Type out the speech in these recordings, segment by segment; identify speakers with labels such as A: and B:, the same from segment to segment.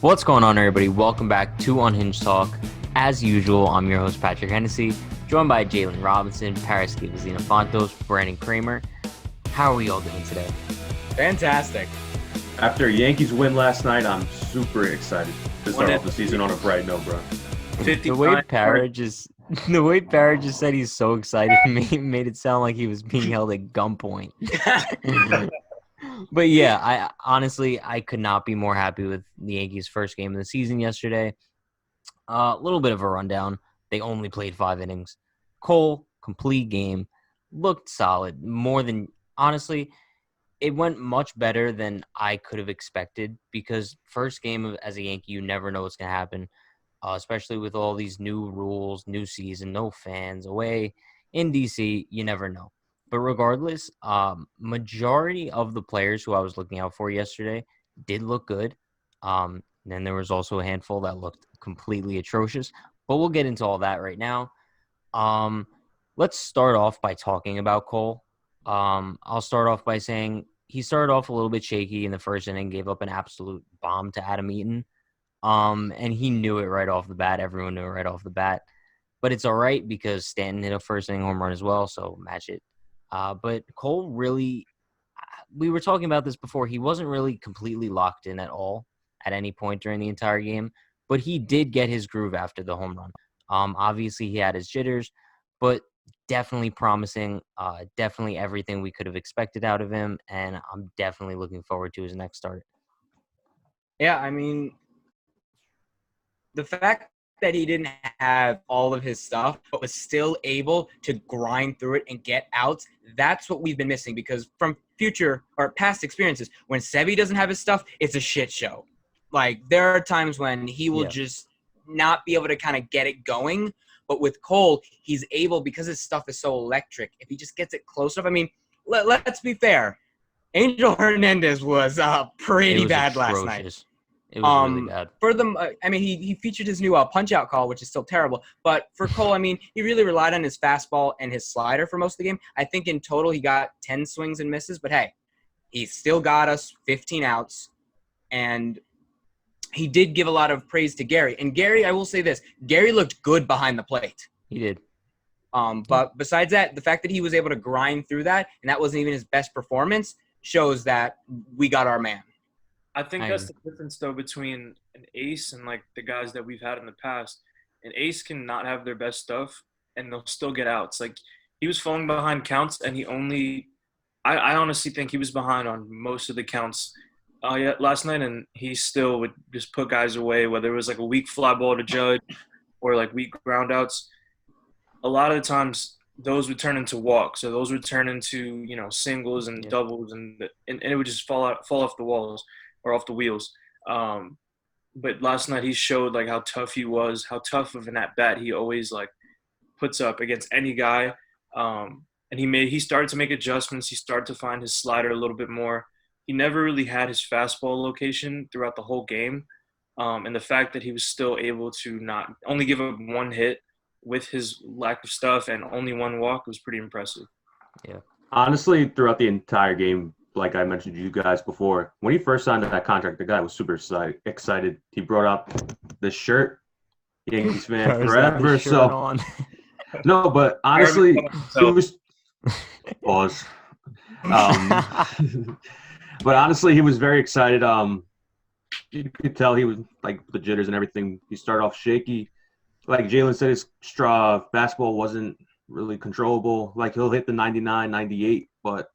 A: What's going on, everybody? Welcome back to Unhinged Talk. As usual, I'm your host, Patrick Hennessy, joined by Jalen Robinson, Paris Fontos, Brandon Kramer. How are we all doing today?
B: Fantastic.
C: After a Yankees win last night, I'm super excited to start off the season on a bright note, bro.
A: The way Parrot just said he's so excited made it sound like he was being held at gunpoint. But yeah, I could not be more happy with the Yankees' first game of the season yesterday. A little bit of a rundown. They only played 5 innings. Cole, complete game, looked solid. Honestly, it went much better than I could have expected because first game as a Yankee, you never know what's going to happen, especially with all these new rules, new season, no fans away in DC. You never know. But regardless, majority of the players who I was looking out for yesterday did look good. Then there was also a handful that looked completely atrocious. But we'll get into all that right now. Let's start off by talking about Cole. I'll start off by saying he started off a little bit shaky in the first inning, gave up an absolute bomb to Adam Eaton. And he knew it right off the bat. Everyone knew it right off the bat. But it's all right because Stanton hit a first inning home run as well, so match it. But Cole really, we were talking about this before, he wasn't really completely locked in at all at any point during the entire game, but he did get his groove after the home run. Obviously, he had his jitters, but definitely promising, definitely everything we could have expected out of him, and I'm definitely looking forward to his next start.
B: Yeah, I mean, the fact that he didn't have all of his stuff but was still able to grind through it and get outs, that's what we've been missing because from future or past experiences, when Sevy doesn't have his stuff, it's a shit show. Like, there are times when he will just not be able to kind of get it going. But with Cole, he's able, because his stuff is so electric, if he just gets it close enough. I mean, let's be fair. Angel Hernandez was pretty bad
A: atrocious.
B: last night.
A: It was really bad.
B: For them, I mean, he featured his new punch-out call, which is still terrible. But for Cole, I mean, he really relied on his fastball and his slider for most of the game. I think in total he got 10 swings and misses. But, hey, he still got us 15 outs. And he did give a lot of praise to Gary. And Gary, I will say this, Gary looked good behind the plate.
A: He did.
B: But besides that, the fact that he was able to grind through that, and that wasn't even his best performance, shows that we got our man.
D: I think that's the difference, though, between an ace and, like, the guys that we've had in the past. An ace can not have their best stuff, and they'll still get outs. Like, he was falling behind counts, and I honestly think he was behind on most of the counts last night, and he still would just put guys away, whether it was, like, a weak fly ball to Judge or, like, weak ground outs. A lot of the times those would turn into walks, or those would turn into, singles and doubles, and it would just fall off the walls. Or off the wheels. But last night he showed, like, how tough he was, how tough of an at-bat he always, like, puts up against any guy. And he started to make adjustments. He started to find his slider a little bit more. He never really had his fastball location throughout the whole game. And the fact that he was still able to not only give up one hit with his lack of stuff and only one walk was pretty impressive.
A: Yeah.
C: Honestly, throughout the entire game, like I mentioned to you guys before, when he first signed that contract, the guy was super excited. He brought up the shirt, Yankees fan forever. So no, but honestly, he was pause. But honestly, he was very excited. You could tell he was, like, the jitters and everything. He started off shaky. Like Jalen said, his fastball wasn't really controllable. Like, he'll hit the 99, 98, but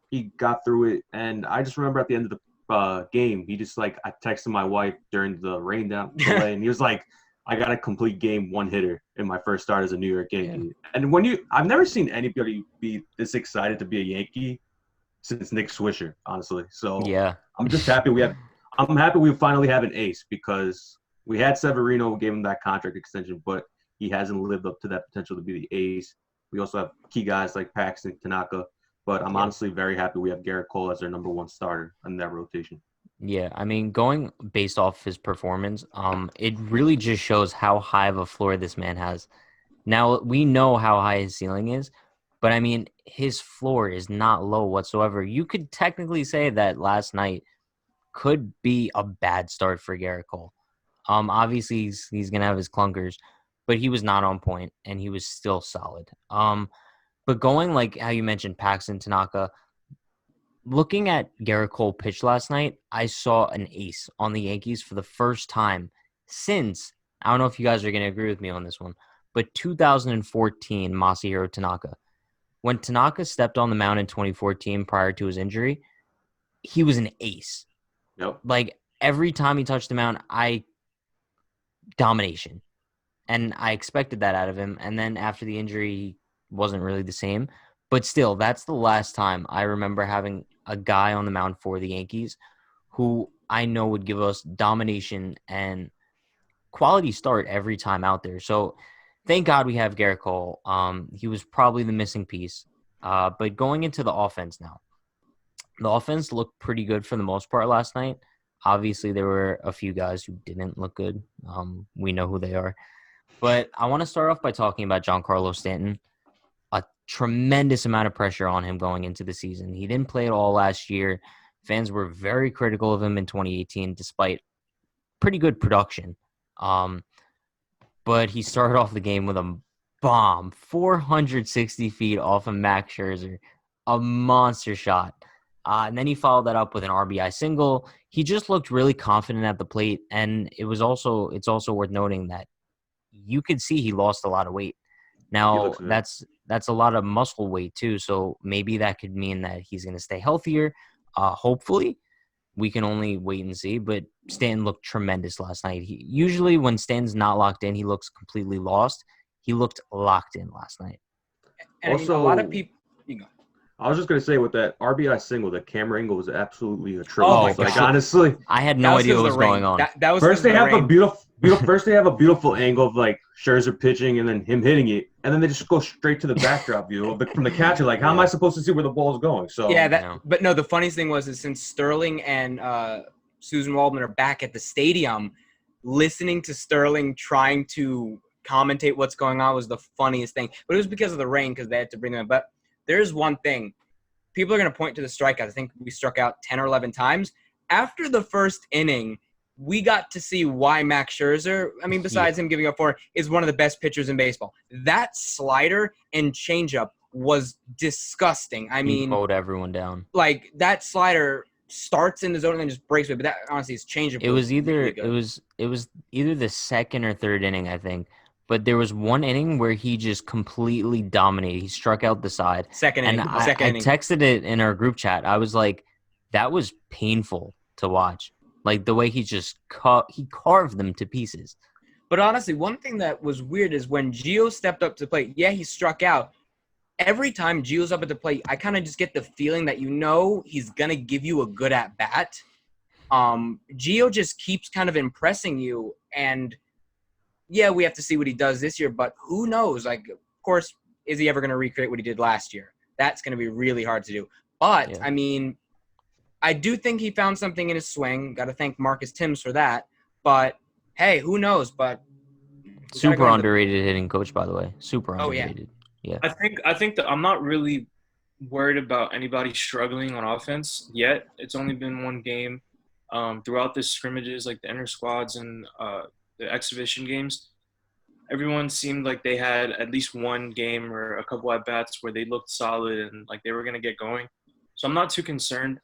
C: he got through it. And I just remember at the end of the game, he just, like, I texted my wife during the rain down delay, and he was like, I got a complete game one hitter in my first start as a New York Yankee. Yeah. And I've never seen anybody be this excited to be a Yankee since Nick Swisher, honestly. So yeah, I'm just happy I'm happy we finally have an ace, because we had Severino, gave him that contract extension, but he hasn't lived up to that potential to be the ace. We also have key guys like Paxton, Tanaka. But I'm honestly very happy we have Garrett Cole as our number one starter in that rotation.
A: Yeah, I mean, going based off his performance, it really just shows how high of a floor this man has. Now, we know how high his ceiling is, but I mean, his floor is not low whatsoever. You could technically say that last night could be a bad start for Garrett Cole. Obviously he's gonna have his clunkers, but he was not on point and he was still solid. But going like how you mentioned Paxton Tanaka, looking at Garrett Cole pitch last night, I saw an ace on the Yankees for the first time since, I don't know if you guys are going to agree with me on this one, but 2014 Masahiro Tanaka. When Tanaka stepped on the mound in 2014 prior to his injury, he was an ace.
C: Yep.
A: Like every time he touched the mound, domination. And I expected that out of him. And then after the injury, he wasn't really the same. But still, that's the last time I remember having a guy on the mound for the Yankees who I know would give us domination and quality start every time out there. So thank God we have Garrett Cole. He was probably the missing piece. But going into the offense now, the offense looked pretty good for the most part last night. Obviously, there were a few guys who didn't look good. We know who they are. But I want to start off by talking about Giancarlo Stanton. A tremendous amount of pressure on him going into the season. He didn't play at all last year. Fans were very critical of him in 2018, despite pretty good production. But he started off the game with a bomb, 460 feet off of Max Scherzer, a monster shot. And then he followed that up with an RBI single. He just looked really confident at the plate, and it's also worth noting that you could see he lost a lot of weight. Now, that's a lot of muscle weight too, so maybe that could mean that he's going to stay healthier. Hopefully, we can only wait and see, but Stanton looked tremendous last night. Usually when Stanton's not locked in, he looks completely lost. He looked locked in last night.
B: And also, a lot of people
C: I was just going to say with that RBI single, the camera angle was absolutely atrocious.
B: Oh,
C: like honestly,
A: I had no idea what was going on.
B: That was
C: first they have a beautiful angle of like Scherzer pitching and then him hitting it, and then they just go straight to the backdrop view from the catcher. Like, how am I supposed to see where the ball is going? So
B: but no, the funniest thing was since Sterling and Susan Waldman are back at the stadium, listening to Sterling trying to commentate what's going on was the funniest thing. But it was because of the rain because they had to bring them in. But there's one thing. People are going to point to the strikeouts. I think we struck out 10 or 11 times. After the first inning, we got to see why Max Scherzer, besides him giving up 4, is one of the best pitchers in baseball. That slider and changeup was disgusting.
A: He mowed everyone down.
B: Like, that slider starts in the zone and then just breaks away. But that, honestly, is changeup.
A: It was either the second or third inning, I think. But there was one inning where he just completely dominated. He struck out the side.
B: Second inning.
A: I texted it in our group chat. I was like, that was painful to watch. Like the way he just he carved them to pieces.
B: But honestly, one thing that was weird is when Gio stepped up to the plate, he struck out. Every time Gio's up at the plate, I kind of just get the feeling that he's going to give you a good at-bat. Gio just keeps kind of impressing you, and – we have to see what he does this year, but who knows? Like, of course, is he ever going to recreate what he did last year? That's going to be really hard to do. But, I do think he found something in his swing. Got to thank Marcus Timms for that. But, hey, who knows? But
A: super underrated hitting coach, by the way. Super underrated. Yeah.
D: I think that I'm not really worried about anybody struggling on offense yet. It's only been one game. Throughout the scrimmages, like the inter squads and the exhibition games, everyone seemed like they had at least one game or a couple at bats where they looked solid and like they were going to get going. So I'm not too concerned.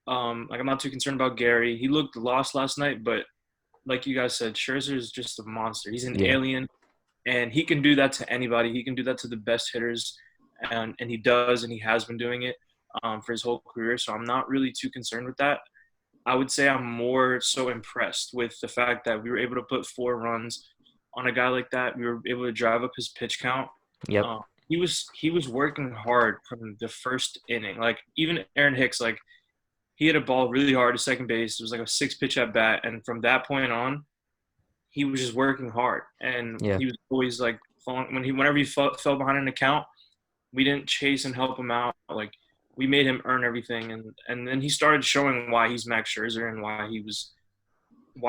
D: I'm not too concerned about Gary. He looked lost last night, but like you guys said, Scherzer is just a monster. He's an alien, and he can do that to anybody. He can do that to the best hitters, and he does, and he has been doing it for his whole career. So I'm not really too concerned with that. I would say I'm more so impressed with the fact that we were able to put 4 runs on a guy like that. We were able to drive up his pitch count.
A: Yep.
D: He was working hard from the first inning. Like, even Aaron Hicks, like, he hit a ball really hard to second base. It was like a 6-pitch at bat. And from that point on, he was just working hard. And he was always like, whenever he fell behind an account, we didn't chase and help him out. Like, we made him earn everything, and then he started showing why he's Max Scherzer and why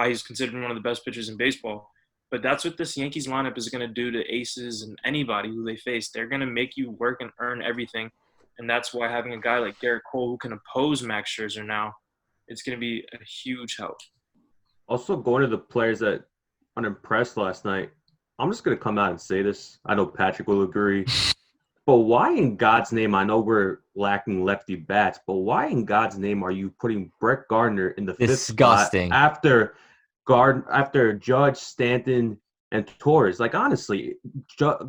D: he's considered one of the best pitchers in baseball. But that's what this Yankees lineup is going to do to aces and anybody who they face. They're going to make you work and earn everything, and that's why having a guy like Garrett Cole who can oppose Max Scherzer now it's going to be a huge help.
C: Also, going to the players that unimpressed last night, I'm just going to come out and say this. I know Patrick will agree. But why in God's name, I know we're lacking lefty bats, but why in God's name are you putting Brett Gardner in the fifth spot
A: Disgusting.
C: after Judge, Stanton, and Torres? Like, honestly,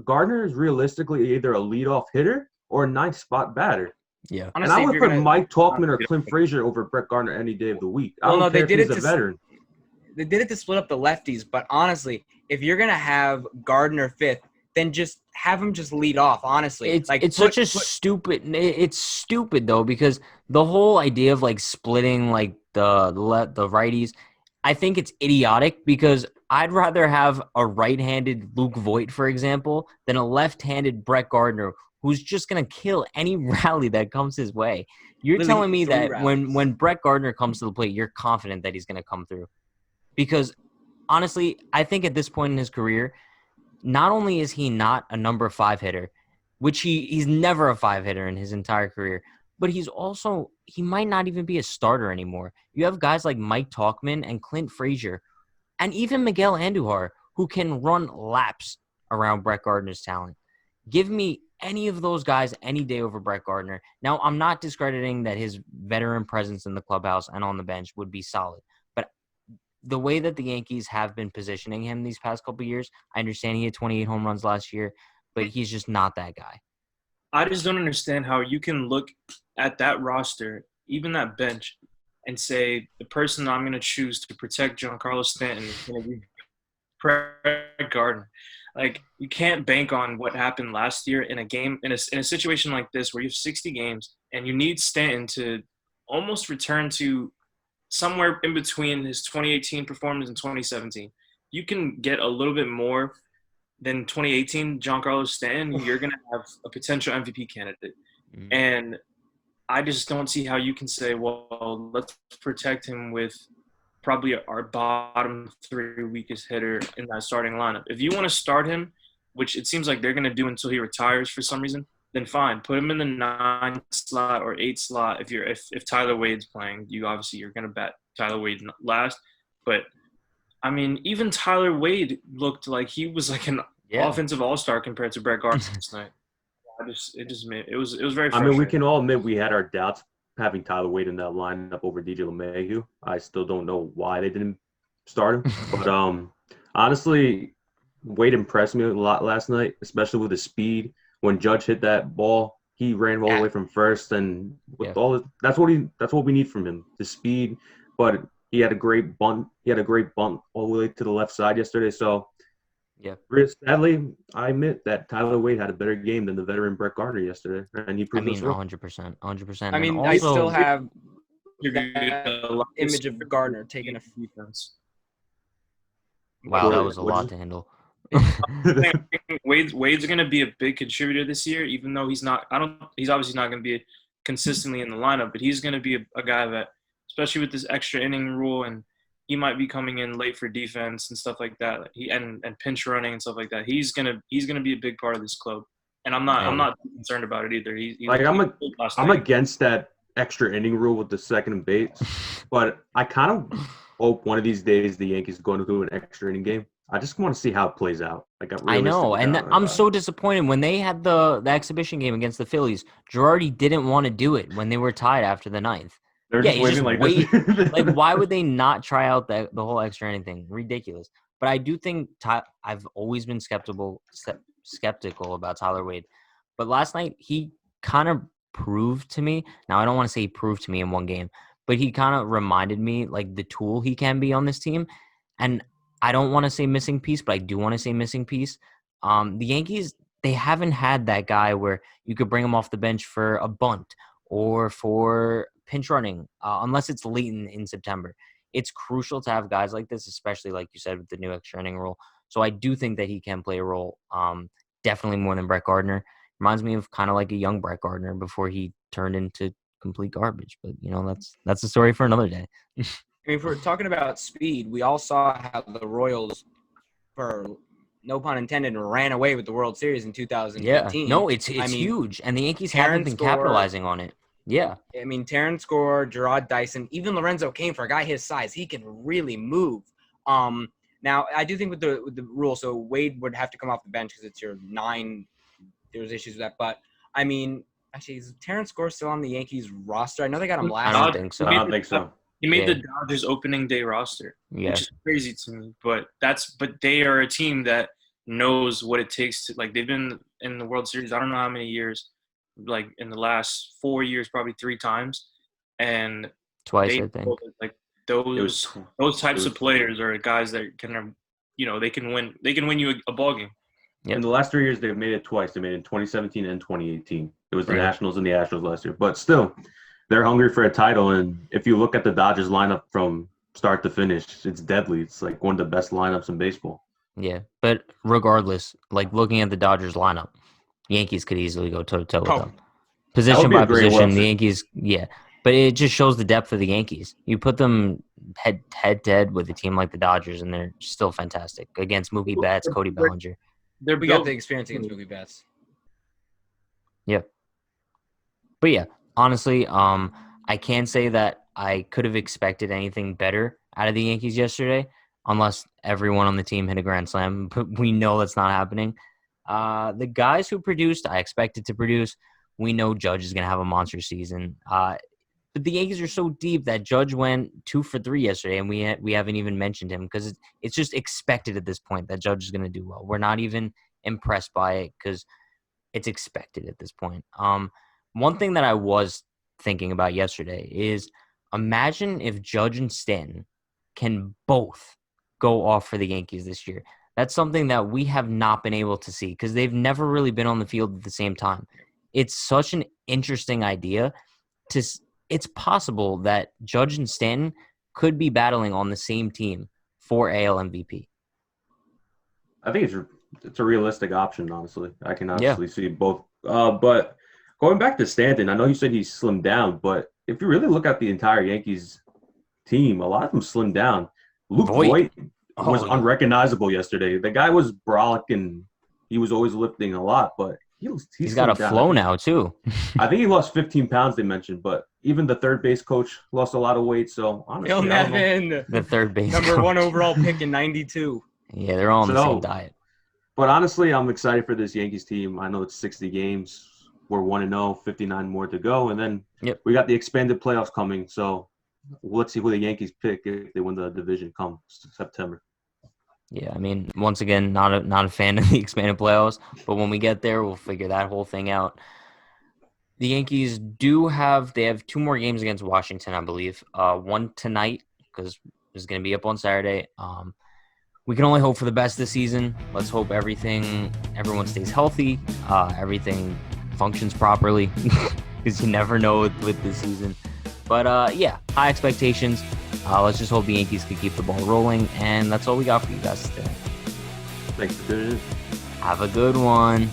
C: Gardner is realistically either a leadoff hitter or a ninth spot batter.
A: Yeah.
C: And
B: Honestly,
C: I
B: if
C: would
B: you're
C: put
B: gonna,
C: Mike Talkman or Clint Frazier over Brett Gardner any day of the week. I
B: Well,
C: don't
B: no, they
C: care if
B: did
C: he's
B: it
C: a
B: to
C: veteran.
B: they did it to split up the lefties, but honestly, if you're gonna have Gardner fifth, then just have him just lead off. Honestly,
A: It's such a stupid. It's stupid though, because the whole idea of like splitting like the righties, I think it's idiotic, because I'd rather have a right-handed Luke Voigt, for example, than a left-handed Brett Gardner, who's just gonna kill any rally that comes his way. You're
B: Literally
A: telling me
B: 3
A: that
B: rallies.
A: when Brett Gardner comes to the plate, you're confident that he's gonna come through, because honestly, I think at this point in his career, not only is he not a number 5 hitter, which he's never a 5 hitter in his entire career, but he might not even be a starter anymore. You have guys like Mike Talkman and Clint Frazier and even Miguel Andujar who can run laps around Brett Gardner's talent. Give me any of those guys any day over Brett Gardner. Now, I'm not discrediting that his veteran presence in the clubhouse and on the bench would be solid, but the way that the Yankees have been positioning him these past couple of years, I understand he had 28 home runs last year, but he's just not that guy.
D: I just don't understand how you can look at that roster, even that bench, and say the person I'm going to choose to protect Giancarlo Stanton is going to be Brett Gardner. Like, you can't bank on what happened last year in a game, in a situation like this where you have 60 games and you need Stanton to almost return to somewhere in between his 2018 performance and 2017. You can get a little bit more than 2018 Giancarlo Stanton, you're going to have a potential MVP candidate.
A: Mm.
D: And I just don't see how you can say, well, let's protect him with probably our bottom 3 weakest hitter in that starting lineup. If you want to start him, which it seems like they're going to do until he retires for some reason, then fine. Put him in the 9 slot or 8 slot. If Tyler Wade's playing, you're going to bat Tyler Wade last. But I mean, even Tyler Wade looked like he was like an offensive all-star compared to Brett Gardner last night. It was very frustrating.
C: I mean, we can all admit we had our doubts having Tyler Wade in that lineup over DJ LeMahieu. I still don't know why they didn't start him. But honestly, Wade impressed me a lot last night, especially with his speed. When Judge hit that ball, he ran all the way from first, and with that's what we need from him, the speed. But he had a great bunt. He had a great bunt all the way to the left side yesterday. So, sadly, I admit that Tyler Wade had a better game than the veteran Brett Gardner yesterday, and he proved us wrong.
A: 100%.
B: I mean,
A: also,
B: I still have
D: that
B: image of Gardner taking a
D: defense.
A: Wow, that was a lot to handle.
D: Wade's going to be a big contributor this year, even though he's not. He's obviously not going to be consistently in the lineup, but he's going to be a guy that, especially with this extra inning rule, and he might be coming in late for defense and stuff like that. And pinch running and stuff like that. He's gonna be a big part of this club, and I'm not concerned about it either.
C: I'm against that extra inning rule with the second base, but I kind of hope one of these days the Yankees are going to do an extra inning game. I just want to see how it plays out.
A: I know, and I'm so disappointed when they had the exhibition game against the Phillies. Girardi didn't want to do it when they were tied after the ninth.
C: They're just waving like this.
A: Like, why would they not try out the whole extra inning thing? Ridiculous. But I do think I've always been skeptical about Tyler Wade. But last night, he kind of proved to me. Now, I don't want to say he proved to me in one game, but he kind of reminded me like the tool he can be on this team. And I don't want to say missing piece, but I do want to say missing piece. The Yankees, they haven't had that guy where you could bring him off the bench for a bunt or for pinch running, unless it's late in September. It's crucial to have guys like this, especially like you said with the new extra inning rule. So I do think that he can play a role, definitely more than Brett Gardner. Reminds me of kind of like a young Brett Gardner before he turned into complete garbage. But that's a story for another day.
B: I mean, if we're talking about speed, we all saw how the Royals, for no pun intended, ran away with the World Series in 2015.
A: Yeah, no, it's huge, and the Yankees haven't been capitalizing on it. Yeah.
B: I mean, Terrence Gore, Gerard Dyson, even Lorenzo Cain, for a guy his size, he can really move. Now, I do think with the rule, so Wade would have to come off the bench because it's your 9. There's issues with that. But, I mean, actually, is Terrence Gore still on the Yankees roster? I know they got him last
A: I
B: year.
A: don't think so.
C: I don't think so.
D: He made
A: Yeah.
D: the Dodgers opening day roster,
A: Yeah.
D: which is crazy to me. But they are a team that knows what it takes to, like, they've been in the World Series, I don't know how many years, like in the last 4 years, probably 3 times. And
A: Twice,
D: they
A: I think.
D: know that, like,
C: It was
D: those types
C: it
D: of
C: was-
D: players are guys that can, they can win you a ball game.
A: Yep.
C: In the last 3 years, they've made it twice. They made it in 2017 and 2018. It was the
A: Right.
C: Nationals and the Astros last year. But still, they're hungry for a title. And if you look at the Dodgers lineup from start to finish, it's deadly. It's like one of the best lineups in baseball.
A: Yeah. But regardless, like looking at the Dodgers lineup, Yankees could easily go toe-to-toe with
B: Oh.
A: them. Position
C: be a
A: by
C: great
A: position,
C: World
A: the
C: Series.
A: Yankees, yeah. But it just shows the depth of the Yankees. You put them head to head with a team like the Dodgers, and they're still fantastic against Mookie Betts, Cody Bellinger.
D: They're
B: We got
D: built
B: the experience against Mookie Betts.
A: But yeah, honestly, I can't say that I could have expected anything better out of the Yankees yesterday, unless everyone on the team hit a grand slam. But we know that's not happening. The guys who produced, I expected to produce. We know Judge is going to have a monster season. But the Yankees are so deep that Judge went 2 for 3 yesterday, and we haven't even mentioned him because it's just expected at this point that Judge is going to do well. We're not even impressed by it because it's expected at this point. One thing that I was thinking about yesterday is imagine if Judge and Stanton can both go off for the Yankees this year. That's something that we have not been able to see because they've never really been on the field at the same time. It's such an interesting idea. It's possible that Judge and Stanton could be battling on the same team for AL MVP.
C: I think it's a realistic option, honestly. I can honestly see both. But going back to Stanton, I know you said he slimmed down, but if you really look at the entire Yankees team, a lot of them slimmed down. Luke Voit was unrecognizable yesterday. The guy was brolic and he was always lifting a lot, but he's
A: got a
C: down.
A: flow now too.
C: I think he lost 15 pounds, they mentioned, but even the third base coach lost a lot of weight. So honestly,
B: Bill Nevin,
A: the third base
B: number
A: coach.
B: 1 overall pick in '92.
A: Yeah, they're all on the same diet.
C: But honestly, I'm excited for this Yankees team. I know it's 60 games. We're 1-0, 59 more to go. And then we got the expanded playoffs coming. So let's see who the Yankees pick if they win the division come September.
A: Yeah, I mean, once again, not a fan of the expanded playoffs. But when we get there, we'll figure that whole thing out. The Yankees they have 2 more games against Washington, I believe. One tonight because it's going to be up on Saturday. We can only hope for the best this season. Let's hope everyone stays healthy, everything functions properly, because you never know with this season. But high expectations. Let's just hope the Yankees can keep the ball rolling, and that's all we got for you guys today.
C: Thanks for tuning in.
A: Have a good one.